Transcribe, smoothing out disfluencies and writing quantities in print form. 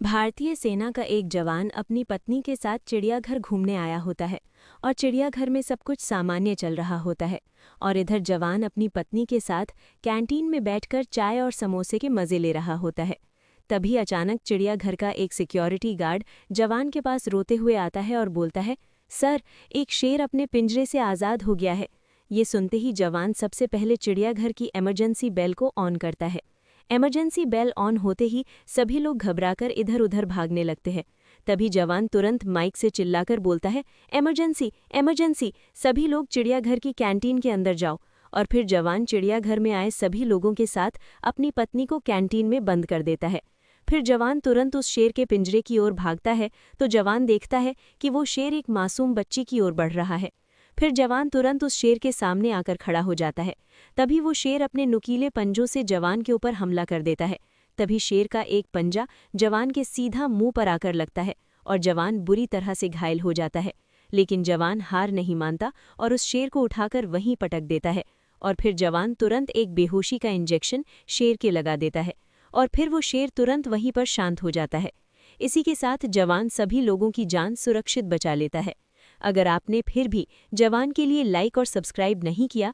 भारतीय सेना का एक जवान अपनी पत्नी के साथ चिड़ियाघर घूमने आया होता है और चिड़ियाघर में सब कुछ सामान्य चल रहा होता है और इधर जवान अपनी पत्नी के साथ कैंटीन में बैठकर चाय और समोसे के मज़े ले रहा होता है। तभी अचानक चिड़ियाघर का एक सिक्योरिटी गार्ड जवान के पास रोते हुए आता है और बोलता है, सर, एक शेर अपने पिंजरे से आज़ाद हो गया है। ये सुनते ही जवान सबसे पहले चिड़ियाघर की इमरजेंसी बेल को ऑन करता है। इमरजेंसी बेल ऑन होते ही सभी लोग घबराकर इधर उधर भागने लगते हैं। तभी जवान तुरंत माइक से चिल्लाकर बोलता है, इमरजेंसी इमरजेंसी, सभी लोग चिड़ियाघर की कैंटीन के अंदर जाओ। और फिर जवान चिड़ियाघर में आए सभी लोगों के साथ अपनी पत्नी को कैंटीन में बंद कर देता है। फिर जवान तुरंत उस शेर के पिंजरे की ओर भागता है तो जवान देखता है कि वो शेर एक मासूम बच्ची की ओर बढ़ रहा है। फिर जवान तुरंत उस शेर के सामने आकर खड़ा हो जाता है। तभी वो शेर अपने नुकीले पंजों से जवान के ऊपर हमला कर देता है। तभी शेर का एक पंजा जवान के सीधा मुंह पर आकर लगता है और जवान बुरी तरह से घायल हो जाता है। लेकिन जवान हार नहीं मानता और उस शेर को उठाकर वहीं पटक देता है। और फिर जवान तुरंत एक बेहोशी का इंजेक्शन शेर के लगा देता है और फिर वो शेर तुरंत वहीं पर शांत हो जाता है। इसी के साथ जवान सभी लोगों की जान सुरक्षित बचा लेता है। अगर आपने फिर भी जवान के लिए लाइक और सब्सक्राइब नहीं किया